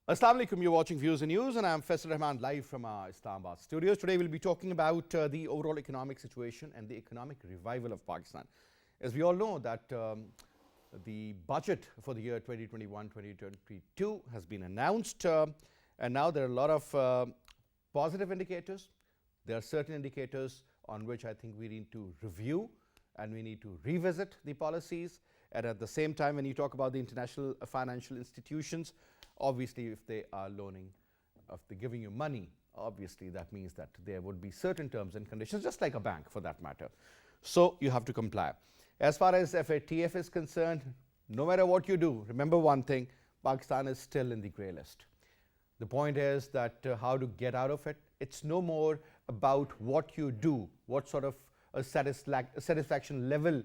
Assalamu alaikum, you're watching Views and News and I'm Faisal Rehman live from our Islamabad studios. Today we'll be talking about the overall economic situation and the economic revival of Pakistan. As we all know that the budget for the year 2021-2022 has been announced and now there are a lot of positive indicators. There are certain indicators on which I think we need to review and we need to revisit the policies. And at the same time, when you talk about the international financial institutions, obviously if they are loaning, if they're giving you money, obviously that means that there would be certain terms and conditions, just like a bank for that matter. So you have to comply. As far as FATF is concerned, no matter what you do, remember one thing, Pakistan is still in the grey list. The point is that how to get out of it. It's no more about what you do, what sort of a satisfaction level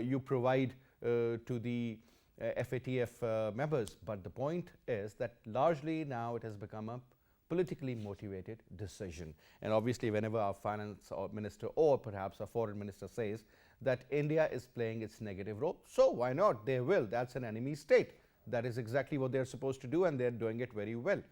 you provide to the FATF members, but the point is that largely now it has become a politically motivated decision. And obviously whenever our finance minister or perhaps our foreign minister says that India is playing its negative role, so why not? They will. That's an enemy state. That is exactly what they're supposed to do and they're doing it very well.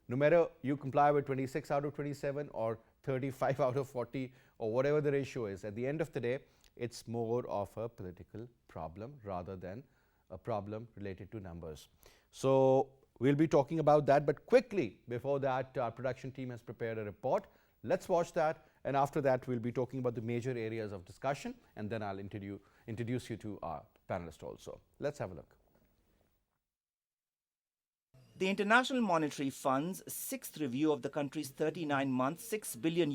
No matter you comply with 26 out of 27 or 35 out of 40 or whatever the ratio is, at the end of the day, it's more of a political problem rather than a problem related to numbers. So we'll be talking about that, but quickly before that, our production team has prepared a report. Let's watch that, and after that we'll be talking about the major areas of discussion, and then I'll introduce you to our panelist also. Let's have a look. The International Monetary Fund's sixth review of the country's 39-month, $6 billion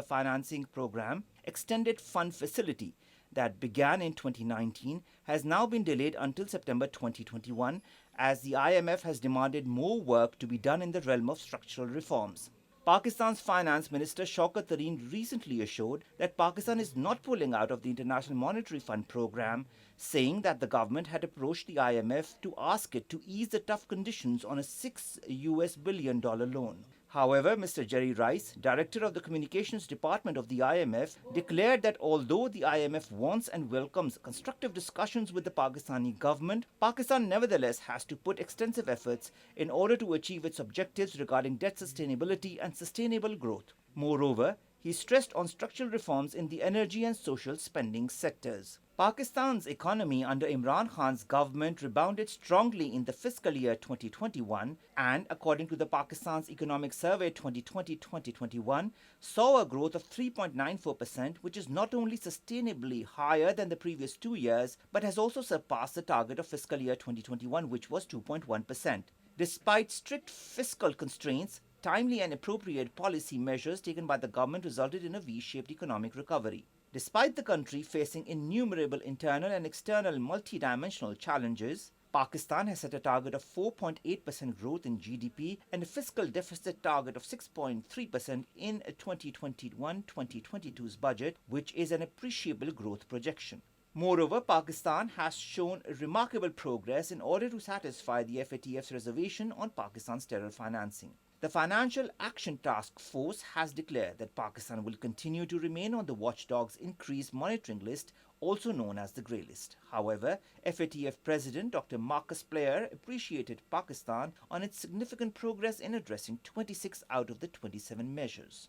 financing program, extended fund facility, that began in 2019 has now been delayed until September 2021 as the IMF has demanded more work to be done in the realm of structural reforms. Pakistan's Finance Minister Shaukat Tarin recently assured that Pakistan is not pulling out of the International Monetary Fund program, saying that the government had approached the IMF to ask it to ease the tough conditions on a $6 billion loan. However, Mr. Jerry Rice, director of the communications department of the IMF, declared that although the IMF wants and welcomes constructive discussions with the Pakistani government, Pakistan nevertheless has to put extensive efforts in order to achieve its objectives regarding debt sustainability and sustainable growth. Moreover, he stressed on structural reforms in the energy and social spending sectors. Pakistan's economy under Imran Khan's government rebounded strongly in the fiscal year 2021 and, according to the Pakistan's Economic Survey 2020-2021, saw a growth of 3.94%, which is not only sustainably higher than the previous 2 years, but has also surpassed the target of fiscal year 2021, which was 2.1%. Despite strict fiscal constraints, timely and appropriate policy measures taken by the government resulted in a V-shaped economic recovery. Despite the country facing innumerable internal and external multidimensional challenges, Pakistan has set a target of 4.8% growth in GDP and a fiscal deficit target of 6.3% in 2021-2022's budget, which is an appreciable growth projection. Moreover, Pakistan has shown remarkable progress in order to satisfy the FATF's reservation on Pakistan's terror financing. The Financial Action Task Force has declared that Pakistan will continue to remain on the watchdog's increased monitoring list, also known as the Grey List. However, FATF President Dr. Marcus Player appreciated Pakistan on its significant progress in addressing 26 out of the 27 measures.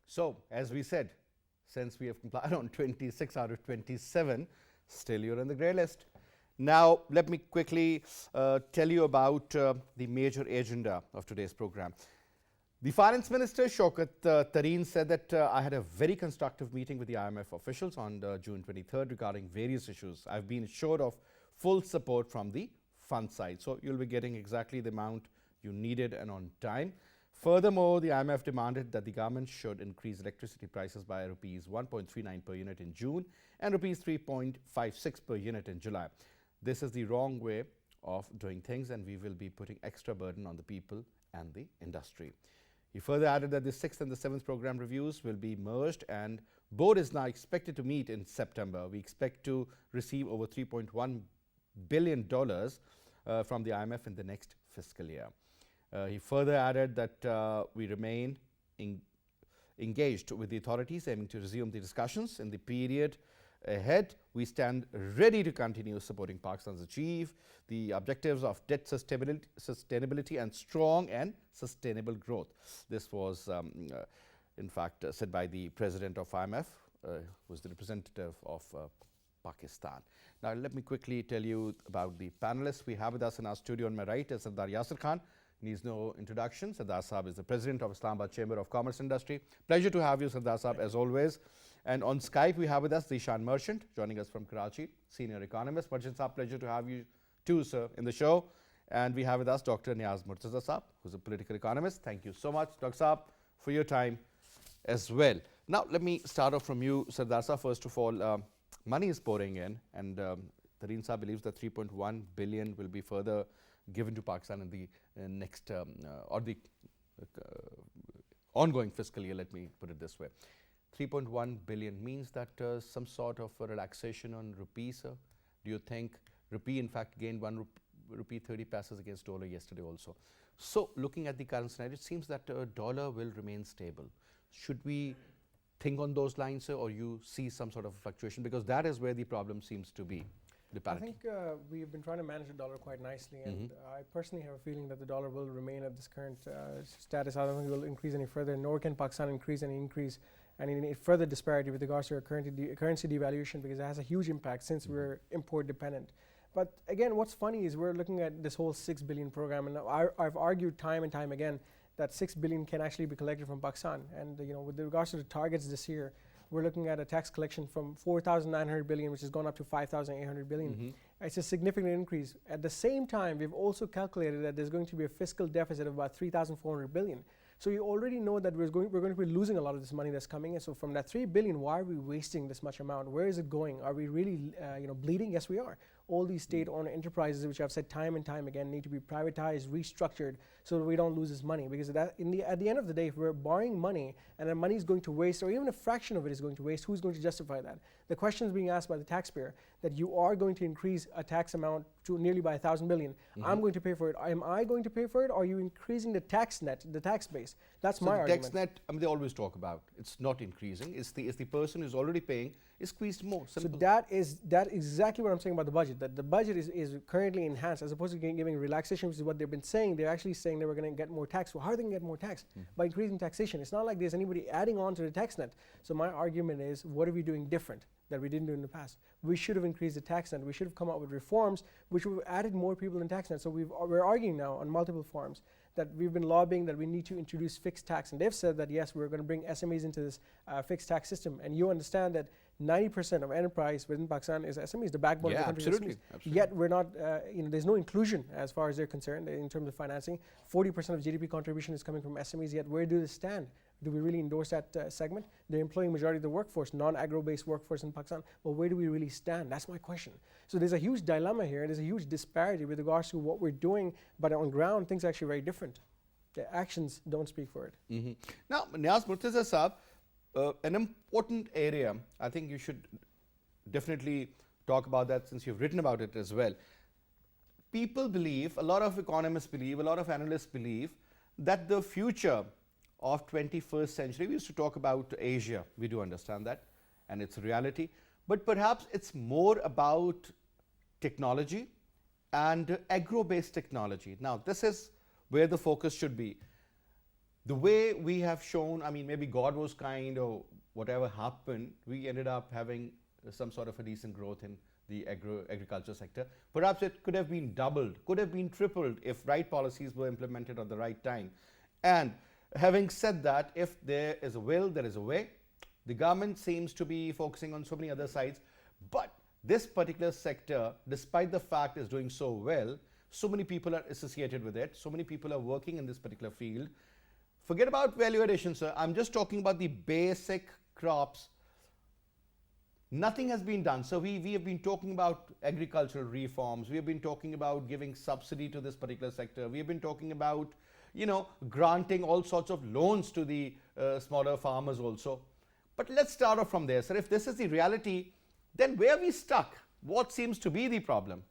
So, as we said, since we have complied on 26 out of 27, still you're on the grey list. Now, let me quickly tell you about the major agenda of today's program. The Finance Minister, Shaukat Tarin, said that I had a very constructive meeting with the IMF officials on June 23rd regarding various issues. I've been assured of full support from the fund side. So, you'll be getting exactly the amount you needed and on time. Furthermore, the IMF demanded that the government should increase electricity prices by rupees 1.39 per unit in June and rupees 3.56 per unit in July. This is the wrong way of doing things and we will be putting extra burden on the people and the industry. He further added that the 6th and the 7th program reviews will be merged and board is now expected to meet in September. We expect to receive over $3.1 billion from the IMF in the next fiscal year. He further added that we remain engaged with the authorities aiming to resume the discussions in the period ahead. We stand ready to continue supporting Pakistan's achieve the objectives of debt sustainability and strong and sustainable growth. This was, in fact, said by the president of IMF, who is the representative of Pakistan. Now, let me quickly tell you about the panelists we have with us in our studio. On my right is Sardar Yasir Khan. Needs no introduction. Sardar Saab is the president of Islamabad Chamber of Commerce Industry. Pleasure to have you, Sardar Saab, as always. And on Skype, we have with us Zishan Merchant, joining us from Karachi, senior economist. Merchant Saab, pleasure to have you too, sir, in the show. And we have with us Dr. Niaz Murtaza Saab, who's a political economist. Thank you so much, Dr. Saab, for your time as well. Now, let me start off from you, Sardar Saab. First of all, money is pouring in, and Tarin Saab believes that 3.1 billion will be further given to Pakistan in the next or the ongoing fiscal year, let me put it this way. 3.1 billion means that some sort of a relaxation on rupee, sir? Do you think rupee, in fact, gained 1 rupee 30 paisas against dollar yesterday also? So, looking at the current scenario, it seems that dollar will remain stable. Should we think on those lines, sir, or you see some sort of fluctuation? Because that is where the problem seems to be. I think we've been trying to manage the dollar quite nicely, and I personally have a feeling that the dollar will remain at this current status. I don't think it will increase any further, nor can Pakistan increase any further disparity with regards to our currency devaluation, because it has a huge impact since we're import dependent. But again, what's funny is we're looking at this whole 6 billion program, and I've argued time and time again that 6 billion can actually be collected from Pakistan. And with regards to the targets this year, we're looking at a tax collection from 4,900 billion, which has gone up to 5,800 billion. It's a significant increase. At the same time, we've also calculated that there's going to be a fiscal deficit of about 3,400 billion. So you already know that we're going to be losing a lot of this money that's coming in. So from that 3 billion, why are we wasting this much amount? Where is it going? Are we really bleeding? Yes, we are. All these state-owned enterprises, which I've said time and time again, need to be privatized, restructured, so that we don't lose this money. Because at the end of the day, if we're borrowing money and the money is going to waste, or even a fraction of it is going to waste, who's going to justify that? The question is being asked by the taxpayer that you are going to increase a tax amount to nearly by 1,000 billion. I'm going to pay for it. Am I going to pay for it, or are you increasing the tax net, the tax base? That's my argument. So the tax net, they always talk about, it's not increasing. It's the person who's already paying is squeezed more. Simple. So that is exactly what I'm saying about the budget. That the budget is currently enhanced, as opposed to giving relaxation, which is what they've been saying. They're actually saying they were going to get more tax. Well, how are they going to get more tax? By increasing taxation. It's not like there's anybody adding on to the tax net. So my argument is, what are we doing different that we didn't do in the past? We should have increased the tax net. We should have come up with reforms which would have added more people in tax net. So we're arguing now on multiple forums that we've been lobbying that we need to introduce fixed tax. And they've said that, yes, we're going to bring SMEs into this fixed tax system. And you understand that 90% of enterprise within Pakistan is SMEs, the backbone of the country. Absolutely. Yet we're not, there's no inclusion as far as they're concerned in terms of financing. 40% of GDP contribution is coming from SMEs, yet where do they stand? Do we really endorse that segment? They're employing majority of the workforce, non-agro-based workforce in Pakistan. Well, where do we really stand? That's my question. So there's a huge dilemma here. There's a huge disparity with regards to what we're doing, but on ground, things are actually very different. The actions don't speak for it. Now, Niaz Murtaza Saab, an important area, I think you should definitely talk about that since you've written about it as well. People believe, a lot of economists believe, a lot of analysts believe that the future of 21st century, we used to talk about Asia, we do understand that, and it's a reality, but perhaps it's more about technology and agro-based technology. Now, this is where the focus should be. The way we have shown, maybe God was kind or whatever happened, we ended up having some sort of a decent growth in the agriculture sector. Perhaps it could have been doubled, could have been tripled if right policies were implemented at the right time. And having said that, if there is a will, there is a way. The government seems to be focusing on so many other sides, but this particular sector, despite the fact is doing so well, so many people are associated with it, so many people are working in this particular field. Forget about value addition, sir. I'm just talking about the basic crops. Nothing has been done. So we have been talking about agricultural reforms. We have been talking about giving subsidy to this particular sector. We have been talking about, granting all sorts of loans to the smaller farmers also. But let's start off from there, sir. If this is the reality, then where are we stuck? What seems to be the problem?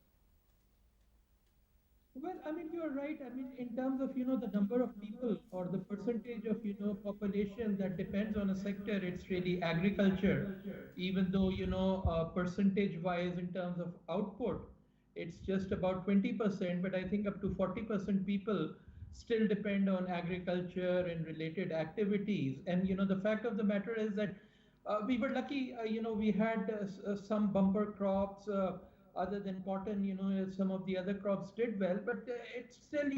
Well, you're right. In terms of, the number of people or the percentage of, population that depends on a sector, it's really agriculture. even though, percentage-wise in terms of output, it's just about 20%, but I think up to 40% people still depend on agriculture and related activities. And, the fact of the matter is that we were lucky, we had some bumper crops other than cotton, some of the other crops did well, but it's still,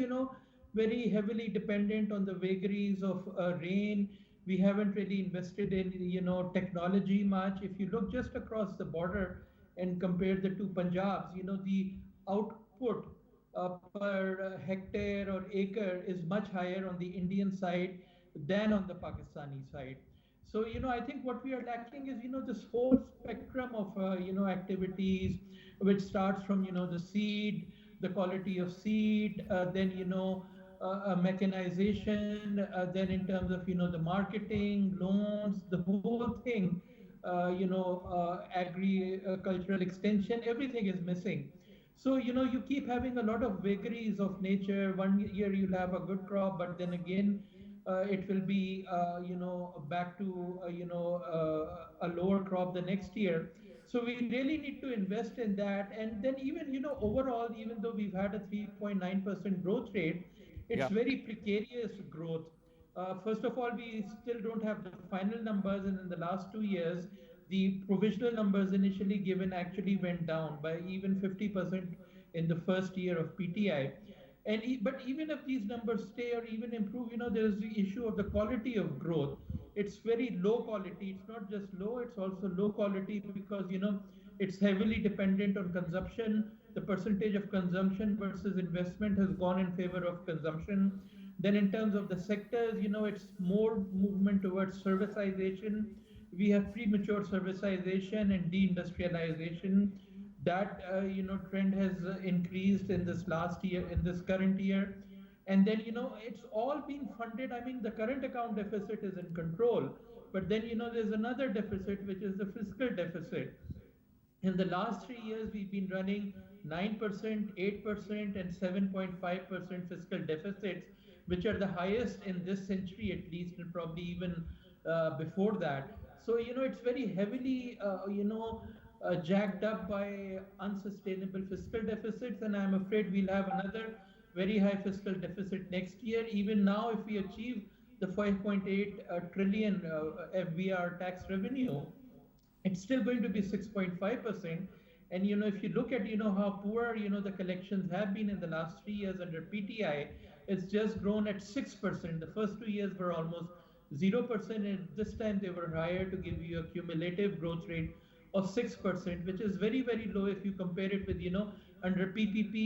very heavily dependent on the vagaries of rain. We haven't really invested in, technology much. If you look just across the border and compare the two Punjabs, the output per hectare or acre is much higher on the Indian side than on the Pakistani side. So, I think what we are lacking is, this whole spectrum of, activities, which starts from, the seed, the quality of seed, then, mechanization, then in terms of, the marketing, loans, the whole thing, agricultural extension, everything is missing. So, you keep having a lot of vagaries of nature. One year you'll have a good crop, but then again, it will be, back to, a lower crop the next year. So we really need to invest in that. And then even, overall, even though we've had a 3.9% growth rate, it's Yeah. very precarious growth. First of all, we still don't have the final numbers, and in the last 2 years, the provisional numbers initially given actually went down by even 50% in the first year of PTI. And but even if these numbers stay or even improve, there is the issue of the quality of growth. It's very low quality. It's not just low; it's also low quality because it's heavily dependent on consumption. The percentage of consumption versus investment has gone in favor of consumption. Then in terms of the sectors, it's more movement towards servicization. We have premature servicization and deindustrialization. That trend has increased in this last year, in this current year. And then it's all been funded. I mean, the current account deficit is in control, but then there's another deficit, which is the fiscal deficit. In the last 3 years, we've been running 9%, 8%, and 7.5% fiscal deficits, which are the highest in this century at least, and probably even before that. So, it's very heavily, jacked up by unsustainable fiscal deficits, and I'm afraid we'll have another very high fiscal deficit next year. Even now, if we achieve the 5.8 trillion FBR tax revenue, it's still going to be 6.5%. And if you look at how poor the collections have been in the last 3 years under PTI, it's just grown at 6%. The first 2 years were almost 0%, and this time they were higher to give you a cumulative growth rate of 6%, which is very, very low if you compare it with under PPP,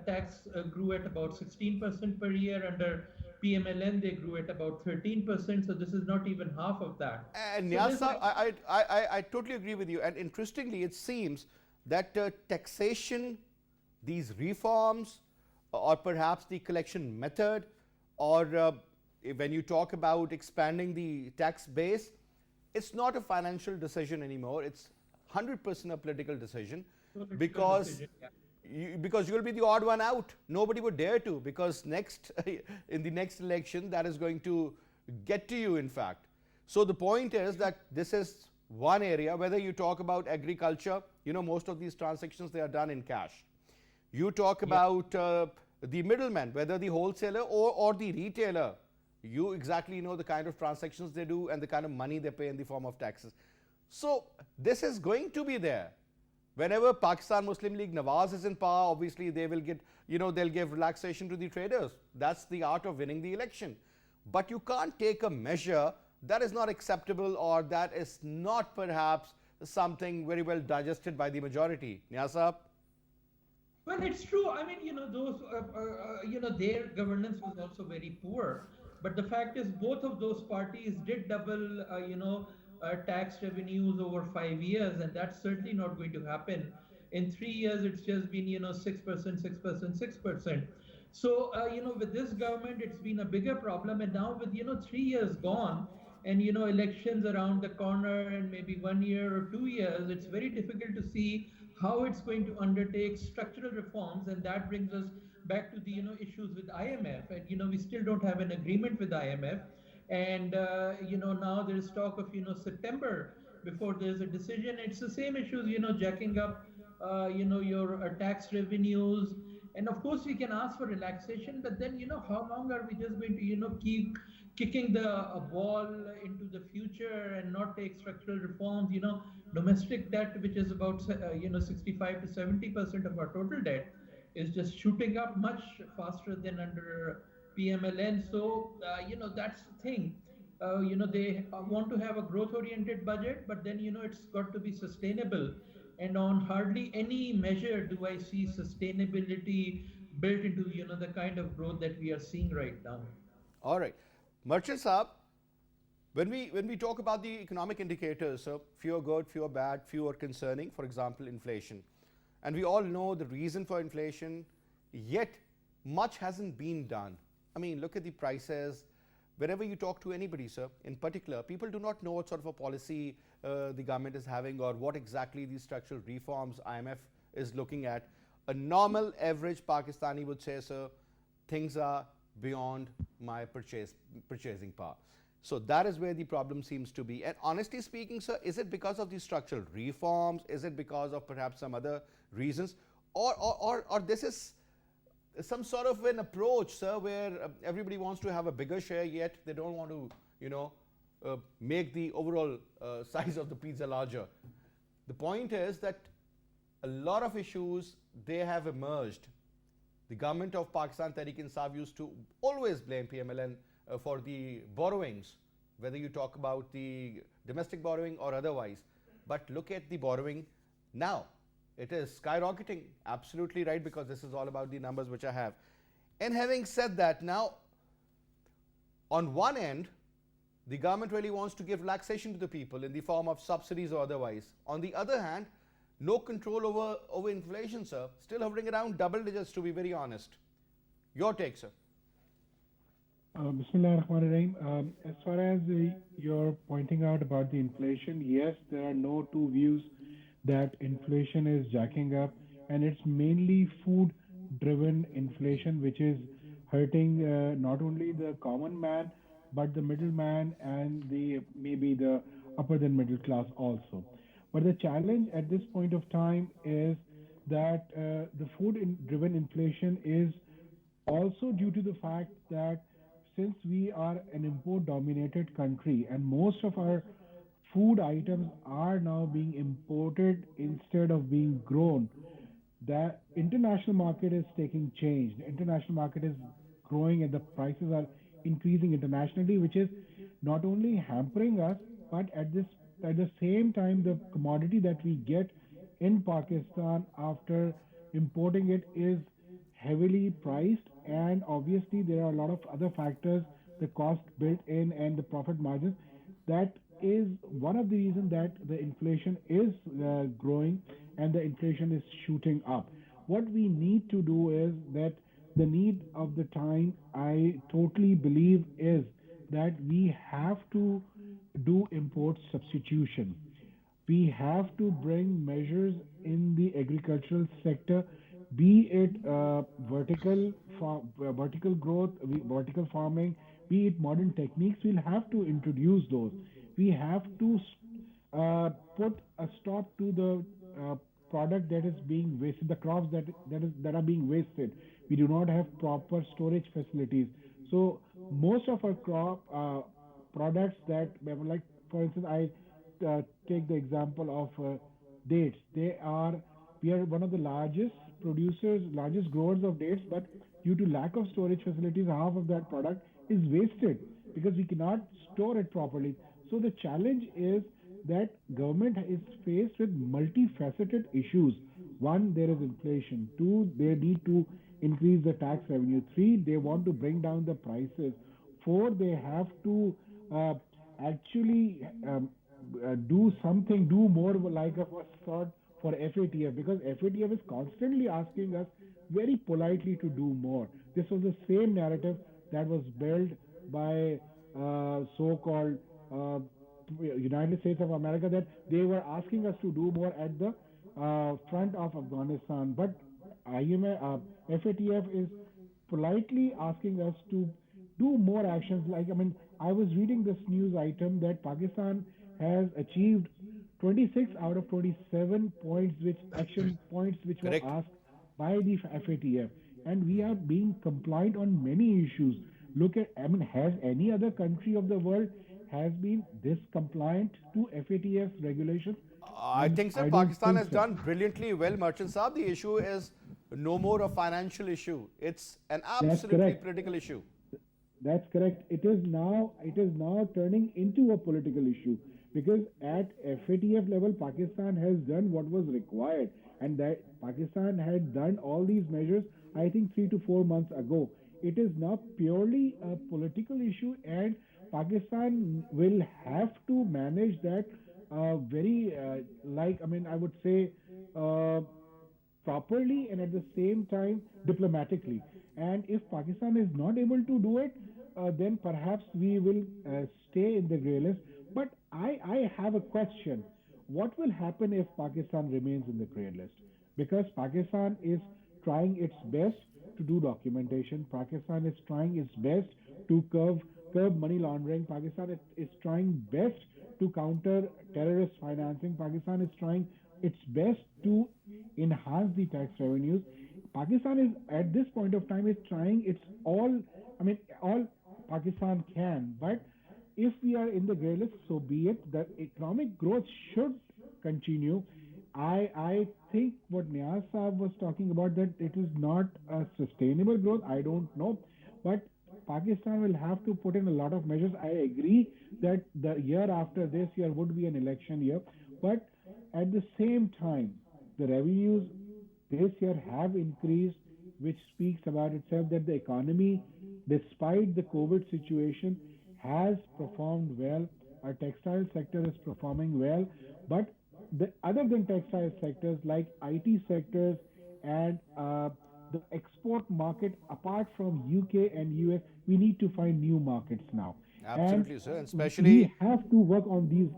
tax grew at about 16% per year. Under PMLN, they grew at about 13%. So this is not even half of that. And So Niaz, I totally agree with you. And interestingly, it seems that taxation, these reforms, or perhaps the collection method, or when you talk about expanding the tax base, it's not a financial decision anymore. It's 100% a political decision, because because you'll be the odd one out. Nobody would dare to, because next in the next election that is going to get to you, in fact. So the point is that this is one area. Whether you talk about agriculture, most of these transactions, they are done in cash. You talk about the middleman, whether the wholesaler or the retailer, you exactly know the kind of transactions they do and the kind of money they pay in the form of taxes. So this is going to be there. Whenever Pakistan Muslim League Nawaz is in power, obviously they will get, they'll give relaxation to the traders. That's the art of winning the election. But you can't take a measure that is not acceptable, or that is not perhaps something very well digested by the majority. Niaz sahab? Well, it's true. I mean, those, their governance was also very poor. But the fact is, both of those parties did double, tax revenues over 5 years, and that's certainly not going to happen. In 3 years, it's just been, 6%, 6%, 6%. So, with this government, it's been a bigger problem. And now with, 3 years gone, and, elections around the corner and maybe 1 year or 2 years, it's very difficult to see how it's going to undertake structural reforms. And that brings us back to the, issues with IMF. And, we still don't have an agreement with IMF. And, now there's talk of, September before there's a decision. It's the same issues, jacking up, your tax revenues. And of course, we can ask for relaxation, but then, how long are we just going to, keep kicking the ball into the future and not take structural reforms? Domestic debt, which is about, 65 to 70% of our total debt, is just shooting up much faster than under PMLN. So, that's the thing. They want to have a growth oriented budget, but then, it's got to be sustainable. And on hardly any measure do I see sustainability built into, the kind of growth that we are seeing right now. All right. Merchant Saab, when we talk about the economic indicators, so few are good, few are bad, few are concerning, for example, inflation. And we all know the reason for inflation, yet much hasn't been done. I mean, look at the prices. Whenever you talk to anybody, sir, in particular, people do not know what sort of a policy the government is having or what exactly these structural reforms IMF is looking at. A normal average Pakistani would say, sir, things are beyond my purchasing power. So that is where the problem seems to be. And honestly speaking, sir, is it because of these structural reforms? Is it because of perhaps some other reasons? Or this is some sort of an approach, sir, where everybody wants to have a bigger share, yet they don't want to, make the overall size of the pizza larger. The point is that a lot of issues, they have emerged. The government of Pakistan Tehreek-e-Insaf used to always blame PMLN for the borrowings, whether you talk about the domestic borrowing or otherwise. But look at the borrowing now. It is skyrocketing, absolutely right, because this is all about the numbers which I have. And having said that, now, on one end, the government really wants to give relaxation to the people in the form of subsidies or otherwise. On the other hand, no control over inflation, sir. Still hovering around double digits, to be very honest. Your take, sir. Bismillah ar-Rahman ar-Rahim. As far as you're pointing out about the inflation, yes, there are no two views that inflation is jacking up, and it's mainly food-driven inflation, which is hurting not only the common man, but the middleman and maybe the upper than middle class also. But the challenge at this point of time is that the food-driven inflation is also due to the fact that since we are an import-dominated country and most of our food items are now being imported instead of being grown, the international market is taking change. The international market is growing and the prices are increasing internationally, which is not only hampering us, but at the same time, the commodity that we get in Pakistan after importing it is heavily priced, and obviously there are a lot of other factors, the cost built in and the profit margins. That is one of the reasons that the inflation is growing and the inflation is shooting up. What we need to do is that the need of the time, I totally believe, is that we have to do import substitution. We have to bring measures in the agricultural sector, be it vertical growth, vertical farming, be it modern techniques. We'll have to introduce those. We have to put a stop to the product that is being wasted, the crops that are being wasted. We do not have proper storage facilities. So most of our crop products that, like for instance, I take the example of dates. We are one of the largest producers, largest growers of dates, but due to lack of storage facilities, half of that product is wasted because we cannot store it properly. So the challenge is that government is faced with multifaceted issues. One, there is inflation. Two, they need to increase the tax revenue. Three, they want to bring down the prices. Four, they have to actually do something, do more like a sort for FATF, because FATF is constantly asking us very politely to do more. This was the same narrative that was built by so-called United States of America, that they were asking us to do more at the front of Afghanistan. But IMF, FATF is politely asking us to do more actions. I was reading this news item that Pakistan has achieved 26 out of 27 points, which action points, which were Correct. asked by the FATF, and we are being compliant on many issues. Look at, I mean, has any other country of the world has been this compliant to FATF's regulations? I think, sir, I don't Pakistan think has so. done brilliantly well, Merchant Saab. The issue is no more a financial issue. It's an absolutely correct. political issue. That's correct. It is now turning into a political issue, because at FATF level, Pakistan has done what was required, and that Pakistan had done all these measures, I think, 3 to 4 months ago. It is now purely a political issue, and Pakistan will have to manage that very, I would say, properly and at the same time diplomatically. And if Pakistan is not able to do it, then perhaps we will stay in the grey list. But I have a question. What will happen if Pakistan remains in the grey list? Because Pakistan is trying its best to do documentation. Pakistan is trying its best to curb money laundering. Pakistan is trying best to counter terrorist financing. Pakistan is trying its best to enhance the tax revenues. Pakistan is, at this point of time, is trying its all Pakistan can. But if we are in the grey list, so be it. The economic growth should continue. I think what Niaz Saab was talking about, that it is not a sustainable growth, I don't know. But Pakistan will have to put in a lot of measures. I agree that the year after this year would be an election year. But at the same time, the revenues this year have increased, which speaks about itself that the economy, despite the COVID situation, has performed well. Our textile sector is performing well. But other than textile sectors like IT sectors and the export market, apart from UK and US, we need to find new markets now. Absolutely, and sir. And especially, we have to work on these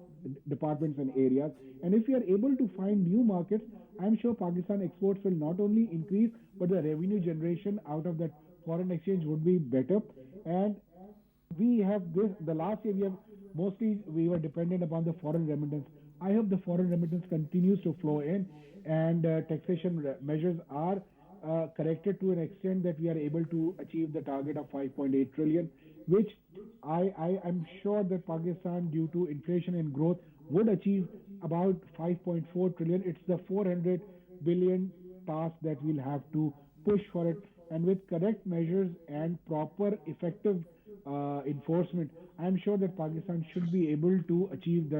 departments and areas. And if we are able to find new markets, I'm sure Pakistan exports will not only increase, but the revenue generation out of that foreign exchange would be better. And we have this, the last year we were dependent upon the foreign remittance. I hope the foreign remittance continues to flow in, and taxation measures are corrected to an extent that we are able to achieve the target of 5.8 trillion, which I am sure that Pakistan, due to inflation and growth, would achieve about 5.4 trillion. It's the 400 billion task that we'll have to push for it. And with correct measures and proper effective enforcement, I'm sure that Pakistan should be able to achieve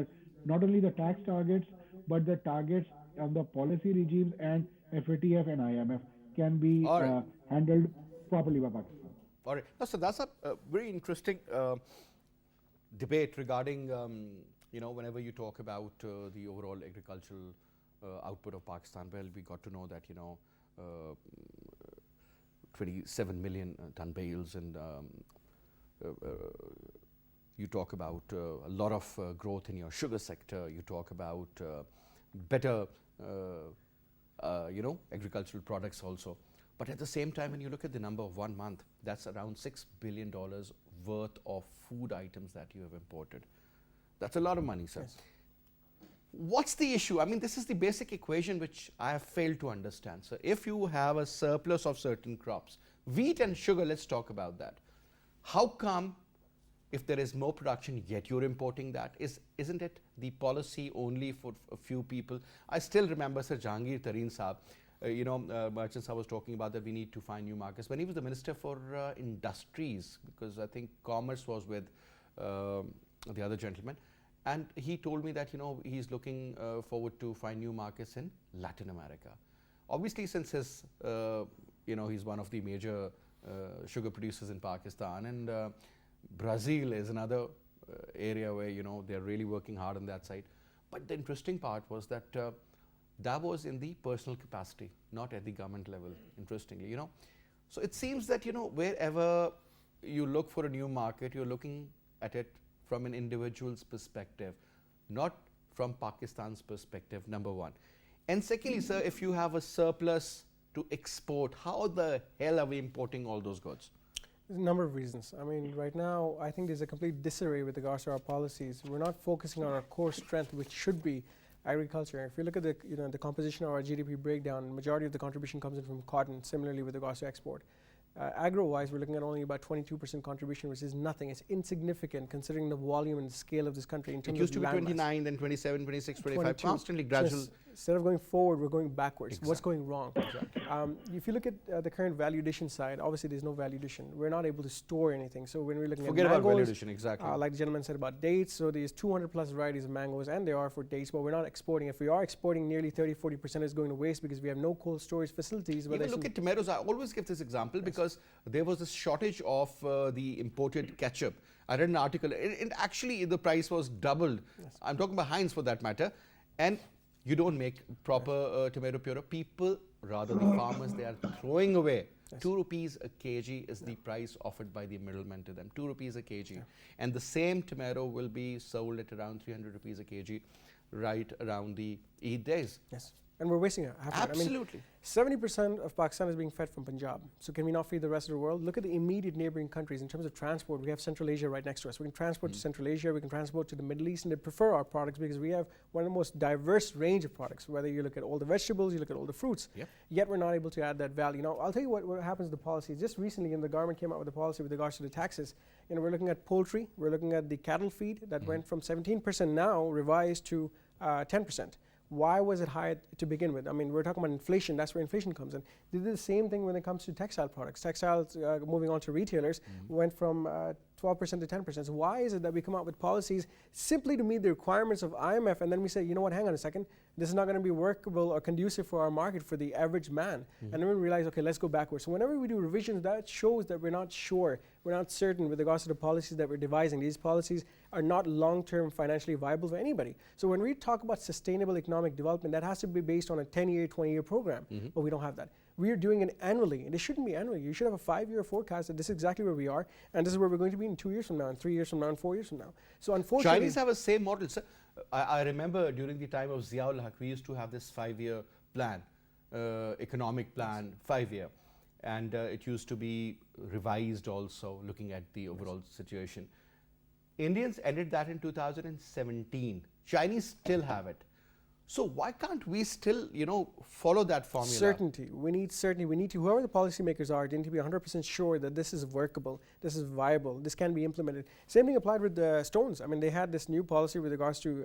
not only the tax targets, but the targets on the policy regimes, and FATF and IMF can be handled properly by Pakistan. all right. No, so that's a very interesting debate regarding, whenever you talk about the overall agricultural output of Pakistan. Well, we got to know that, 27 million ton bales, and you talk about a lot of growth in your sugar sector. You talk about better, agricultural products also. But at the same time, when you look at the number of 1 month, that's around $6 billion worth of food items that you have imported. That's a lot of money, sir. Yes. What's the issue? I mean, this is the basic equation which I have failed to understand. So if you have a surplus of certain crops, wheat and sugar, let's talk about that. How come, if there is more production, yet you're importing that? Isn't it the policy only for a few people? I still remember Sir Shaukat Tarin Saab, Merchant Saab was talking about that we need to find new markets. When he was the Minister for Industries, because I think Commerce was with the other gentleman, and he told me that, he's looking forward to find new markets in Latin America. Obviously, since his, he's one of the major sugar producers in Pakistan, and Brazil is another area where, they're really working hard on that side. But the interesting part was that that was in the personal capacity, not at the government level, interestingly, So it seems that, wherever you look for a new market, you're looking at it from an individual's perspective, not from Pakistan's perspective, number one. And secondly, sir, if you have a surplus to export, how the hell are we importing all those goods? There's a number of reasons. I mean, right now, I think there's a complete disarray with regards to our policies. We're not focusing on our core strength, which should be agriculture. If you look at the the composition of our GDP breakdown, majority of the contribution comes in from cotton. Similarly, with regards to export. Agro-wise, we're looking at only about 22% contribution, which is nothing. It's insignificant considering the volume and the scale of this country in terms of It used to be land 29, then 27, 26, 25, 22. constantly gradual. So instead of going forward, we're going backwards. Exactly. What's going wrong? If you look at the current value addition side, obviously there's no value addition. We're not able to store anything. So when we're looking Forget at about mangoes, value addition, exactly. like the gentleman said about dates, so there's 200 plus varieties of mangoes, and there are for dates, but we're not exporting. If we are exporting, nearly 30-40% is going to waste because we have no cold storage facilities. Even look at tomatoes. I always give this example because there was this shortage of the imported ketchup. I read an article, and actually the price was doubled. I'm talking about Heinz for that matter. And you don't make proper tomato puree. People, rather the farmers, they are throwing away. 2 rupees a kg is the price offered by the middlemen to them. 2 rupees a kg. And the same tomato will be sold at around 300 rupees a kg right around the Eid days. Yes. And we're wasting it. Absolutely. 70% of Pakistan is being fed from Punjab. So can we not feed the rest of the world? Look at the immediate neighboring countries in terms of transport. We have Central Asia right next to us. We can transport to Central Asia, we can transport to the Middle East, and they prefer our products because we have one of the most diverse range of products. Whether you look at all the vegetables, you look at all the fruits, yet we're not able to add that value. Now, I'll tell you what happens to the policy. Just recently, the government came out with a policy with regards to the taxes. We're looking at poultry, we're looking at the cattle feed that went from 17% now revised to 10%. Why was it high to begin with? I mean, we're talking about inflation. That's where inflation comes in. They did the same thing when it comes to textile products. Textiles, moving on to retailers, went from 12% to 10%. So why is it that we come out with policies simply to meet the requirements of IMF, and then we say, you know what, hang on a second, this is not going to be workable or conducive for our market for the average man. And then we realize, okay, let's go backwards. So whenever we do revisions, that shows that we're not sure, we're not certain with regards to the policies that we're devising. These policies are not long-term financially viable for anybody. So when we talk about sustainable economic development, that has to be based on a 10-year, 20-year program, but we don't have that. We are doing it annually, and it shouldn't be annually. You should have a 5-year forecast that this is exactly where we are, and this is where we're going to be in 2 years from now, and 3 years from now, and 4 years from now. So unfortunately, Chinese have the same model. So, I remember during the time of Ziaul Haq, we used to have this 5-year plan, economic plan, 5-year. And it used to be revised also, looking at the overall situation. Indians ended that in 2017. Chinese still have it. So why can't we still, follow that formula? Certainty. We need certainty. We need to, whoever the policymakers are, they need to be 100% sure that this is workable, this is viable, this can be implemented. Same thing applied with the stones. I mean, they had this new policy with regards to,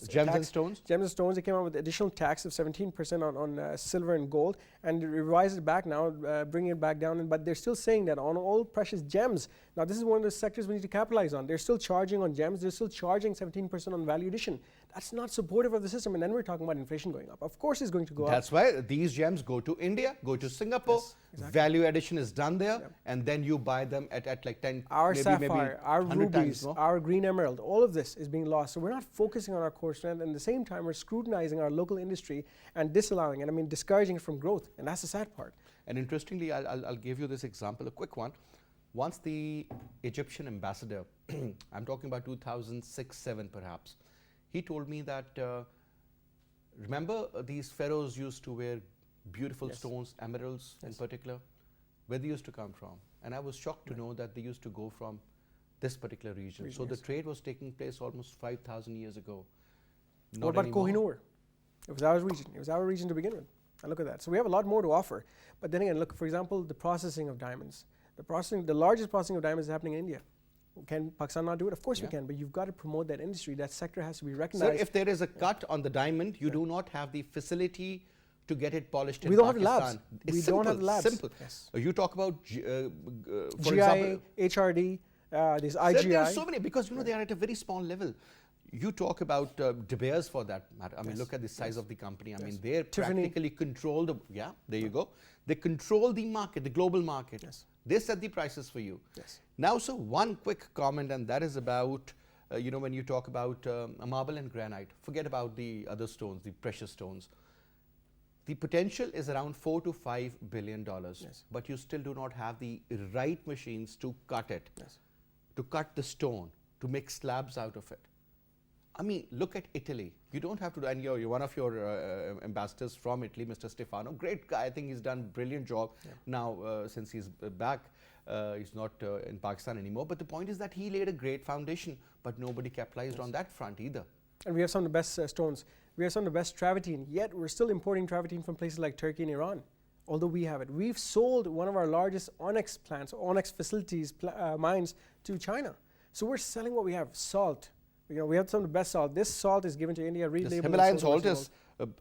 gems and stones? Gems and stones. They came out with additional tax of 17% on silver and gold, and revised it back now, bringing it back down. But they're still saying that on all precious gems. Now, this is one of the sectors we need to capitalize on. They're still charging on gems. They're still charging 17% on value addition. That's not supportive of the system. And then we're talking about inflation going up. Of course, it's going to go up. That's why these gems go to India, go to Singapore. Yes, exactly. Value addition is done there, and then you buy them at like 10, our maybe sapphire, our 100 rubies, times more. our green emerald, all of this is being lost. So we're not focusing on our core strength, and at the same time, we're scrutinizing our local industry and disallowing it. I mean, discouraging it from growth, and that's the sad part. And interestingly, I'll give you this example, a quick one. Once the Egyptian ambassador, I'm talking about 2006-07 perhaps, he told me that, remember these pharaohs used to wear beautiful stones, emeralds in particular, where they used to come from. And I was shocked to know that they used to go from this particular region. So the trade was taking place almost 5,000 years ago. What about Kohinoor? It was our region. It was our region to begin with. And look at that. So we have a lot more to offer. But then again, look, for example, the processing of diamonds. The largest processing of diamonds is happening in India. Can Pakistan not do it? Of course we can, but you've got to promote that industry. That sector has to be recognized. So if there is a cut on the diamond, you do not have the facility to get it polished in We don't have Pakistan. labs. It's We simple, don't have labs. Simple. Yes. You talk about, for GIA, example, HRD, there's there IGI. are so many, because they are at a very small level. You talk about De Beers for that matter. I mean, look at the size of the company. I mean, they Tiffany. practically control the, there you go. They control the market, the global market. Yes. They set the prices for you. Yes. Now, so one quick comment, and that is about, when you talk about marble and granite, forget about the other stones, the precious stones. The potential is around $4 to $5 billion, but you still do not have the right machines to cut it, to cut the stone, to make slabs out of it. I mean, look at Italy. You don't have to do, and you're one of your ambassadors from Italy, Mr. Stefano. Great guy. I think he's done a brilliant job now since he's back. He's not in Pakistan anymore. But the point is that he laid a great foundation, but nobody capitalized on that front either. And we have some of the best stones. We have some of the best travertine, yet we're still importing travertine from places like Turkey and Iran, although we have it. We've sold one of our largest onyx plants, onyx facilities, mines to China. So we're selling what we have, salt. We have some of the best salt. This salt is given to India, relabeled. This Himalayan salt is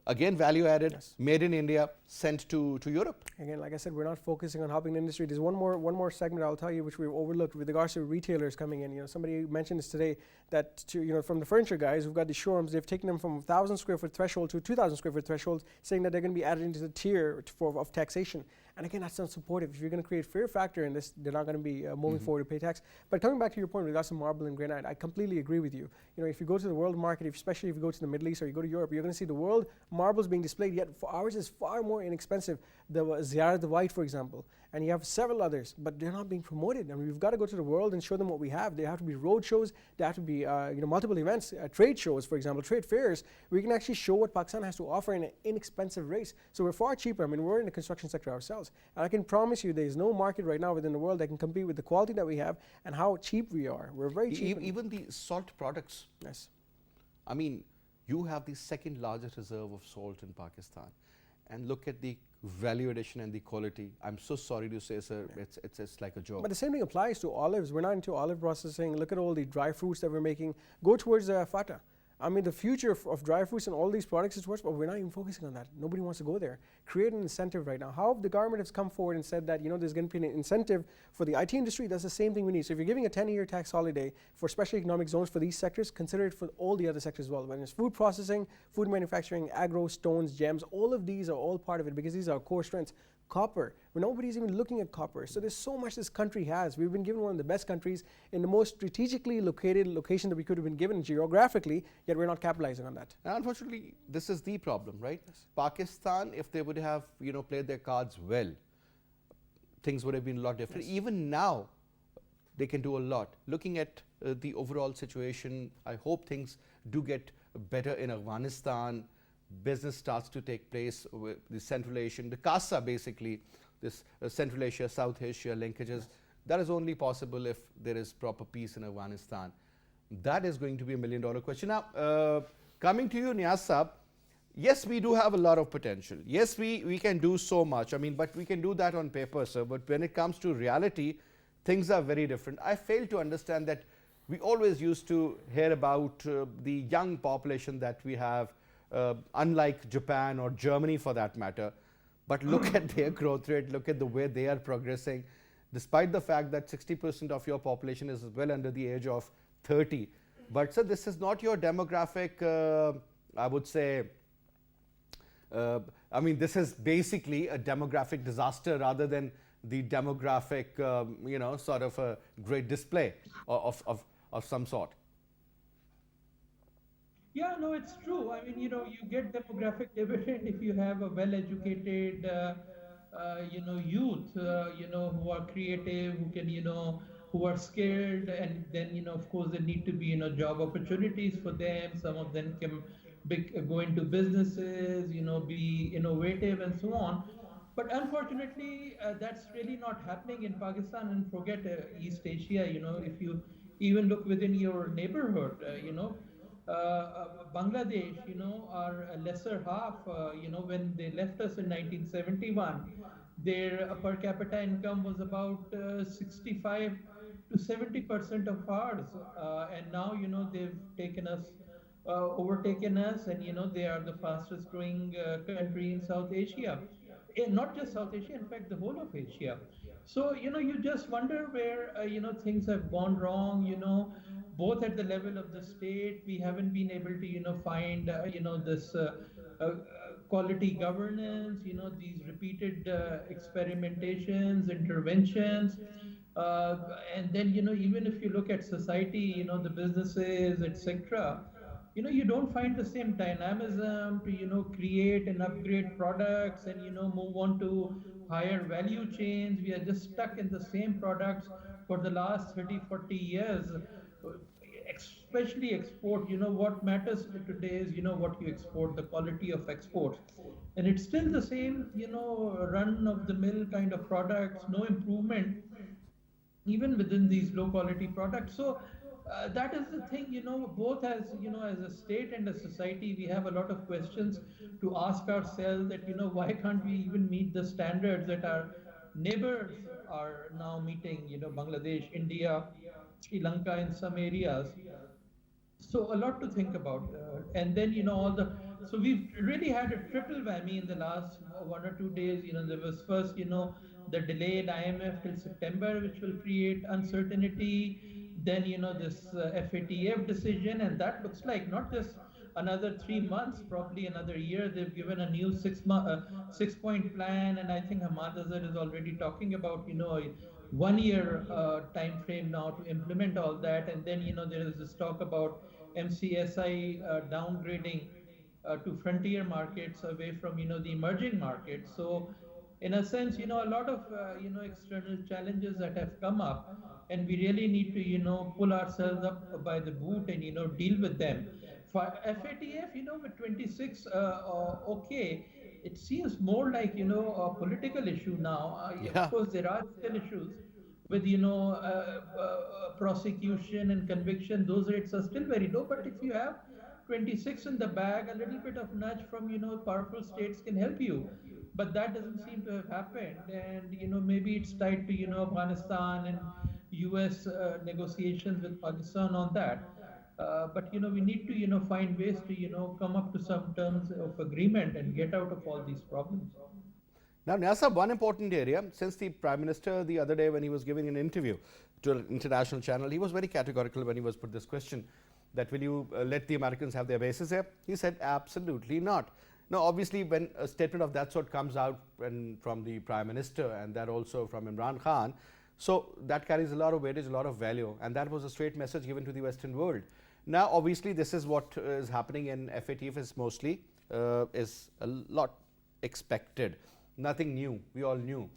again value added, yes, made in India, sent to Europe. Again, like I said, we're not focusing on helping the industry. There's one more segment I'll tell you which we've overlooked with regards to retailers coming in. somebody mentioned this today that from the furniture guys who've got the showrooms, they've taken them from 1,000 square foot threshold to 2,000 square foot threshold, saying that they're going to be added into the tier of taxation. And again, that's not supportive. If you're going to create fear factor in this, they're not going to be moving forward to pay tax. But coming back to your point with regards to marble and granite, I completely agree with you. If you go to the world market, especially if you go to the Middle East or you go to Europe, you're going to see the world marbles being displayed, yet ours is far more inexpensive. The Ziyarat the White, for example, and you have several others, but they're not being promoted. And we've got to go to the world and show them what we have. There have to be road shows, there have to be multiple events, trade shows, for example, trade fairs. We can actually show what Pakistan has to offer in an inexpensive rates. So we're far cheaper. We're in the construction sector ourselves. And I can promise you there's no market right now within the world that can compete with the quality that we have and how cheap we are. We're very cheap. Even the salt products. Yes. You have the second largest reserve of salt in Pakistan. And look at the value addition and the quality. I'm so sorry to say, sir, it's like a joke. But the same thing applies to olives. We're not into olive processing. Look at all the dry fruits that we're making. Go towards FATF. The future of dry fruits and all these products is towards, but we're not even focusing on that. Nobody wants to go there. Create an incentive right now. How the government has come forward and said that there's going to be an incentive for the IT industry. That's the same thing we need. So if you're giving a 10-year tax holiday for special economic zones for these sectors, consider it for all the other sectors as well. When it's food processing, food manufacturing, agro, stones, gems, all of these are all part of it because these are our core strengths. Copper, where nobody's even looking at copper. So there's so much this country has. We've been given one of the best countries in the most strategically located location that we could have been given geographically, yet we're not capitalizing on that. And unfortunately, this is the problem, right? Yes. Pakistan, if they would have played their cards well, things would have been a lot different. Yes. Even now, they can do a lot. Looking at the overall situation, I hope things do get better in Afghanistan. Business starts to take place with the Central Asian, the CASA basically, this Central Asia, South Asia linkages. That is only possible if there is proper peace in Afghanistan. That is going to be $1 million question. Now, coming to you, Niaz Saab, yes, we do have a lot of potential. Yes, we can do so much. But we can do that on paper, sir. But when it comes to reality, things are very different. I fail to understand that we always used to hear about the young population that we have, unlike Japan or Germany for that matter. But look at their growth rate, look at the way they are progressing, despite the fact that 60% of your population is well under the age of 30. But sir, this is not your demographic, I would say, this is basically a demographic disaster rather than the demographic, sort of a great display of some sort. Yeah, no, it's true. You get demographic dividend if you have a well-educated, youth, who are creative, who can, who are skilled, and then, of course, there need to be, job opportunities for them. Some of them can go into businesses, be innovative and so on. But unfortunately, that's really not happening in Pakistan, and forget East Asia. If you even look within your neighborhood, Bangladesh, our lesser half, when they left us in 1971, their per capita income was about 65 to 70% of ours. And now, they've taken us, overtaken us, and, they are the fastest growing country in South Asia. Not just South Asia, in fact, the whole of Asia. So, you just wonder where, things have gone wrong, both at the level of the state. We haven't been able to, find, this quality governance, these repeated experimentations, interventions. And then, even if you look at society, the businesses, etc., you don't find the same dynamism to, create and upgrade products and, move on to higher value chains. We are just stuck in the same products for the last 30, 40 years, especially export. What matters today is, what you export, the quality of exports. And it's still the same, run-of-the-mill kind of products, no improvement, even within these low-quality products. So, That is the thing, both as, as a state and a society, we have a lot of questions to ask ourselves that, why can't we even meet the standards that our neighbors are now meeting, Bangladesh, India, Sri Lanka in some areas. So a lot to think about, and then all the so we've really had a triple whammy in the last 1 or 2 days. There was first the delayed IMF till September, which will create uncertainty. Then this FATF decision, and that looks like not just another 3 months, probably another year. They've given a new 6 month 6 point plan, and I think Hamad Azhar is already talking about a 1 year time frame now to implement all that. And then there is this talk about MCSI downgrading to frontier markets away from the emerging markets. So in a sense, a lot of external challenges that have come up, and we really need to pull ourselves up by the boot and deal with them. For FATF, with 26 okay, it seems more like a political issue now. Of Yeah. course, there are still issues with prosecution and conviction. Those rates are still very low, but if you have 26 in the bag, a little bit of nudge from powerful states can help you. But that doesn't seem to have happened, and maybe it's tied to Afghanistan and US negotiations with Pakistan on that. But we need to find ways to come up to some terms of agreement and get out of all these problems. Now, Nyasa, one important area, since the Prime Minister the other day when he was giving an interview to an international channel, he was very categorical when he was put this question that will you let the Americans have their bases here? He said absolutely not. Now, obviously, when a statement of that sort comes out from the Prime Minister and that also from Imran Khan, so that carries a lot of weightage, a lot of value, and that was a straight message given to the Western world. Now, obviously, this is what is happening in FATF is mostly is a lot expected. Nothing new, we all knew.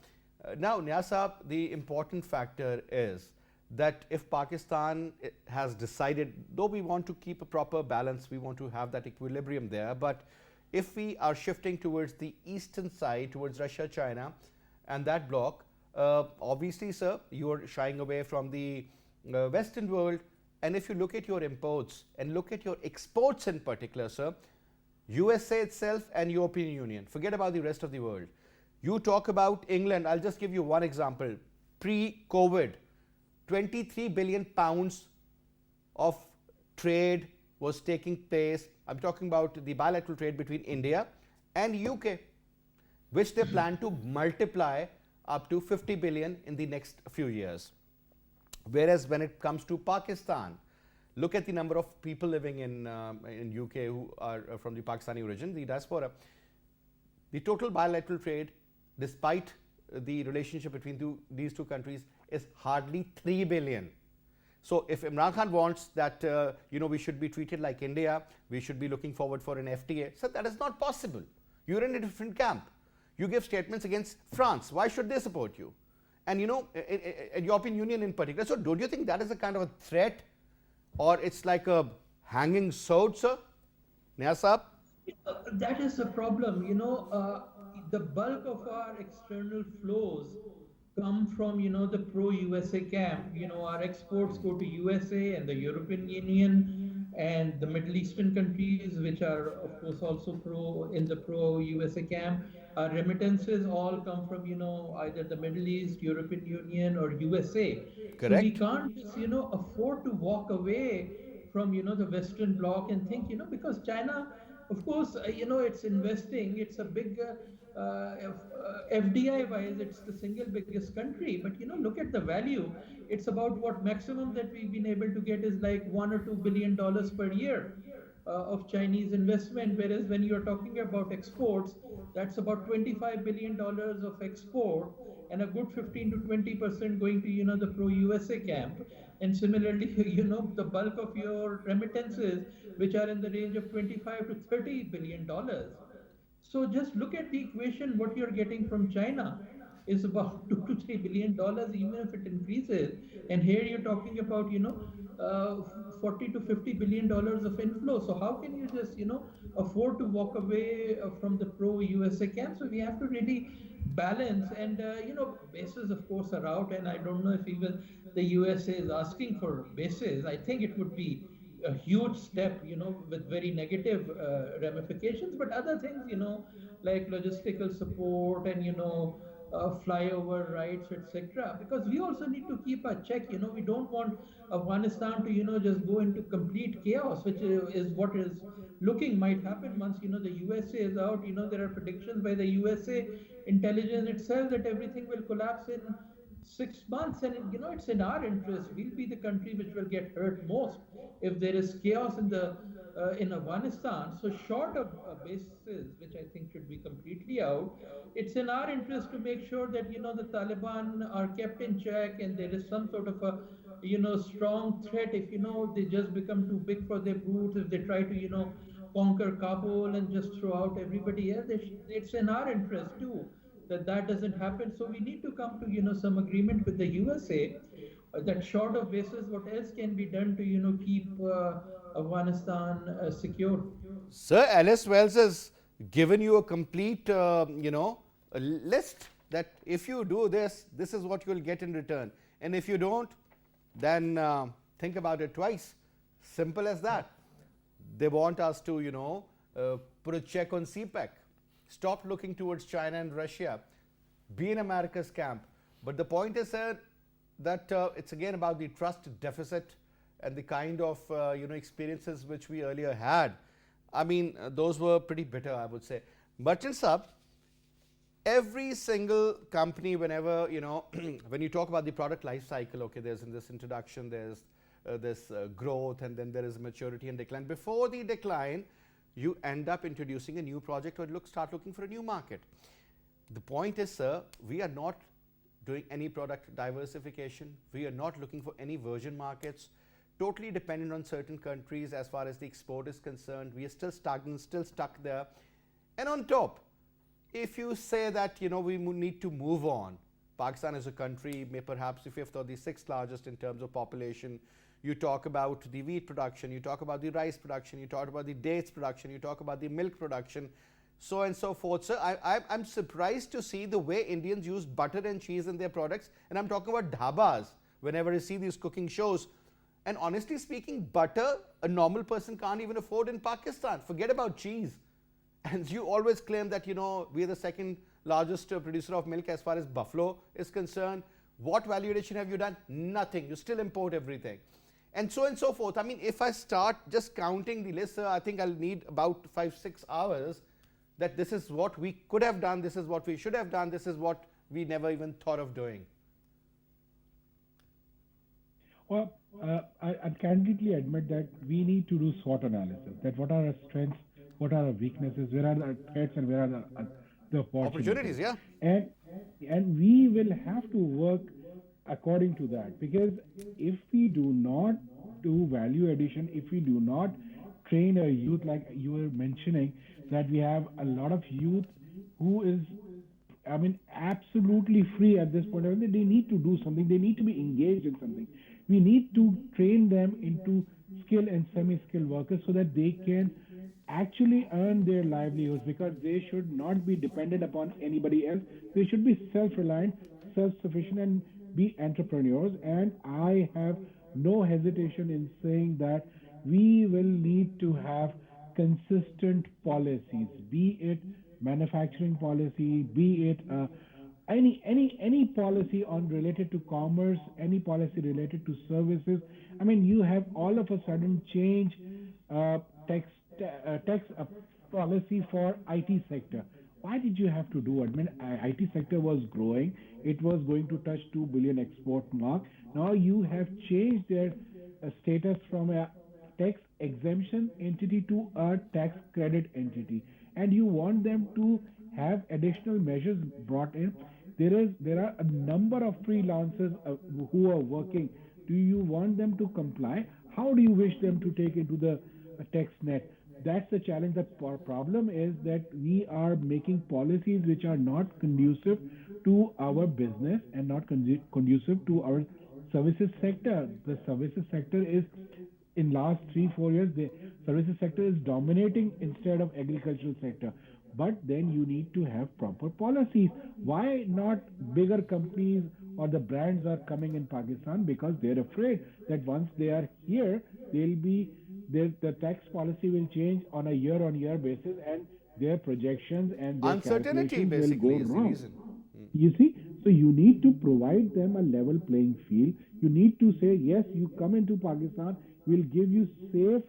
Now, Niaz, the important factor is that if Pakistan has decided, though we want to keep a proper balance, we want to have that equilibrium there, but if we are shifting towards the eastern side, towards Russia, China, and that bloc, obviously, sir, you are shying away from the Western world. And if you look at your imports and look at your exports in particular, sir, USA itself and European Union, forget about the rest of the world. You talk about England, I'll just give you one example. Pre-COVID, 23 billion pounds of trade was taking place. I'm talking about the bilateral trade between India and UK, which they plan to multiply up to 50 billion in the next few years. Whereas when it comes to Pakistan, look at the number of people living in UK who are from the Pakistani origin, the diaspora. The total bilateral trade, despite the relationship between these two countries, is hardly 3 billion. So if Imran Khan wants that, we should be treated like India, we should be looking forward for an FTA, so that is not possible. You're in a different camp. You give statements against France. Why should they support you? And European Union in particular. So don't you think that is a kind of a threat, or it's like a hanging sword, sir? Niaz Saab? That is the problem. The bulk of our external flows come from the pro-USA camp. Our exports go to USA and the European Union and the Middle Eastern countries, which are of course also in the pro-USA camp. Our remittances all come from either the Middle East, European Union, or USA. So we Correct. can't just afford to walk away from the Western Bloc and think because China, of course, it's investing. It's a big FDI wise, it's the single biggest country. But look at the value. It's about what maximum that we've been able to get is like $1 or $2 billion per year of Chinese investment. Whereas when you're talking about exports, that's about $25 billion of export, and a good 15 to 20% going to the pro-USA camp. And similarly, the bulk of your remittances, which are in the range of 25 to $30 billion. So just look at the equation. What you're getting from China is about $2 to $3 billion, even if it increases. And here you're talking about 40 to $50 billion of inflow. So how can you just afford to walk away from the pro-USA camp? So we have to really balance. And bases of course are out, and I don't know if even the USA is asking for bases. I think it would be a huge step, with very negative ramifications. But other things, like logistical support and flyover rights, etc. Because we also need to keep a check. We don't want Afghanistan to just go into complete chaos, which is what is looking might happen once the USA is out. There are predictions by the USA intelligence itself that everything will collapse in 6 months. And it's in our interest. We'll be the country which will get hurt most if there is chaos in Afghanistan. So short of bases, which I think should be completely out, it's in our interest to make sure that the Taliban are kept in check, and there is some sort of a strong threat. If they just become too big for their boots, if they try to conquer Kabul and just throw out everybody else, it's in our interest too that doesn't happen. So we need to come to some agreement with the USA, that short of basis, what else can be done to keep Afghanistan secure. Sir, Alice Wells has given you a complete, a list that if you do this, this is what you will get in return. And if you don't, then think about it twice. Simple as that. They want us to, put a check on CPEC. Stop looking towards China and Russia. Be in America's camp. But the point is, sir, that it's again about the trust deficit and the kind of experiences which we earlier had. I mean, those were pretty bitter, I would say. Merchants up. Every single company, whenever when you talk about the product life cycle, okay, there's in this introduction, there's this growth, and then there is maturity and decline. Before the decline, you end up introducing a new project or start looking for a new market. The point is, sir, we are not doing any product diversification. We are not looking for any virgin markets, totally dependent on certain countries as far as the export is concerned. We are still stagnant, still stuck there. And on top, if you say that we need to move on, Pakistan as a country may perhaps the fifth or the sixth largest in terms of population. You talk about the wheat production, you talk about the rice production, you talk about the dates production, you talk about the milk production, so and so forth. Sir, I'm surprised to see the way Indians use butter and cheese in their products. And I'm talking about dhabas, whenever I see these cooking shows. And honestly speaking, butter, a normal person can't even afford in Pakistan. Forget about cheese. And you always claim that, we are the second largest producer of milk as far as buffalo is concerned. What value addition have you done? Nothing. You still import everything. And so forth. I mean, if I start just counting the list, sir, I think I'll need about 5-6 hours, that this is what we could have done, this is what we should have done, this is what we never even thought of doing. Well, I candidly admit that we need to do SWOT analysis, that what are our strengths, what are our weaknesses, where are the threats, and where are the opportunities. Yeah. And we will have to work according to that, because if we do not do value addition, if we do not train our youth, like you were mentioning, that we have a lot of youth who is, absolutely free at this point. They need to do something. They need to be engaged in something. We need to train them into skilled and semi-skilled workers so that they can actually earn their livelihoods, because they should not be dependent upon anybody else. They should be self-reliant, self-sufficient, and be entrepreneurs. And I have no hesitation in saying that we will need to have consistent policies, be it manufacturing policy, be it any policy on related to commerce, any policy related to services. You have all of a sudden change tax policy for IT sector. Why did you have to do it? IT sector was growing. It was going to touch 2 billion export mark. Now you have changed their status from a tax exemption entity to a tax credit entity, and you want them to have additional measures brought in. There are a number of freelancers who are working. Do you want them to comply? How do you wish them to take into the tax net? That's the challenge. The problem is that we are making policies which are not conducive to our business and not conducive to our services sector. The services sector is, in last 3-4 years, the services sector is dominating instead of agricultural sector. but then you need to have proper policies. Why not bigger companies or the brands are coming in Pakistan? Because they're afraid that once they are here, they'll be the tax policy will change on a year-on-year basis, and their projections and their Uncertainty calculations will basically go is the wrong. reason. You see, so you need to provide them a level playing field. You need to say, yes, you come into Pakistan, we'll give you safe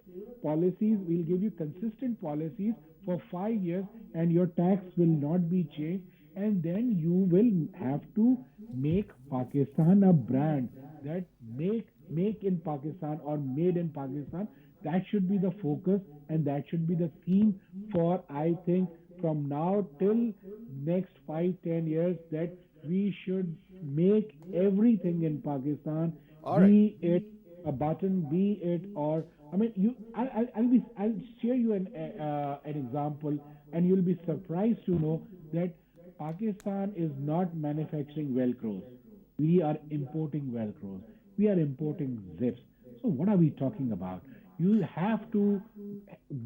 policies, we'll give you consistent policies for 5 years, and your tax will not be changed. And then you will have to make Pakistan a brand that make in Pakistan or made in Pakistan. That should be the focus, and that should be the theme for, I think, from now till next 5-10 years, that we should make everything in Pakistan, All right. be it a button, be it, or I mean, I'll share you an example, and you'll be surprised to know that Pakistan is not manufacturing Velcros. We are importing Velcros. We are importing zips. So what are we talking about? You have to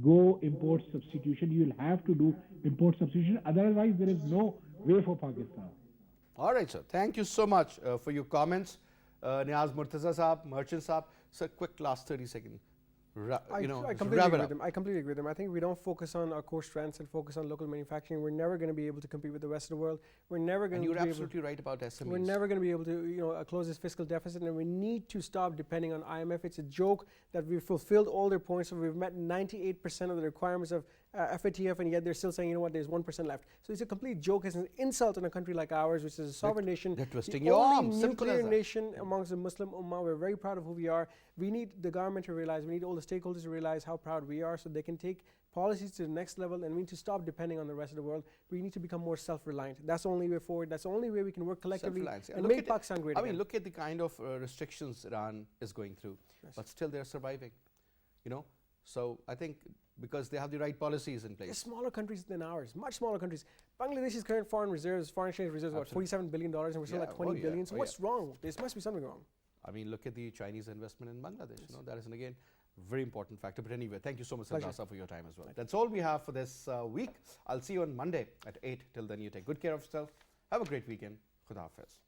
go import substitution. You will have to do import substitution. Otherwise, there is no way for Pakistan. All right, sir. Thank you so much for your comments. Niaz, Murtaza Saab, Merchant Saab. Sir, quick last 30 seconds. I completely agree with him. I completely agree with him. I think if we don't focus on our core strengths and focus on local manufacturing, we're never going to be able to compete with the rest of the world. We're never going to. And you're absolutely right about SMEs. We're never going to be able to, close this fiscal deficit, and we need to stop depending on IMF. It's a joke that we've fulfilled all their points, so we've met 98% of the requirements of FATF, and yet they're still saying, there's 1% left. So it's a complete joke. It's an insult on a country like ours, which is a sovereign nation. They're twisting the your only arm. Simple as nuclear that. nation amongst the Muslim Ummah. We're very proud of who we are. We need the government to realize, we need all the stakeholders to realize how proud we are, so they can take policies to the next level, and we need to stop depending on the rest of the world. We need to become more self-reliant. That's the only way forward. That's the only way we can work collectively and Look make at Pakistan great again. look at the kind of restrictions Iran is going through, but still they're surviving. So I think because they have the right policies in They're place. smaller countries than ours, much smaller countries. Bangladesh's current foreign exchange reserves, what, $47 billion, and we're still at 20 billion. So what's wrong? There must be something wrong. I mean, look at the Chinese investment in Bangladesh. That is, again, very important factor. But anyway, thank you so much, Sardar, for your time as well. That's all we have for this week. I'll see you on Monday at 8. Till then, you take good care of yourself. Have a great weekend. Khuda Hafiz.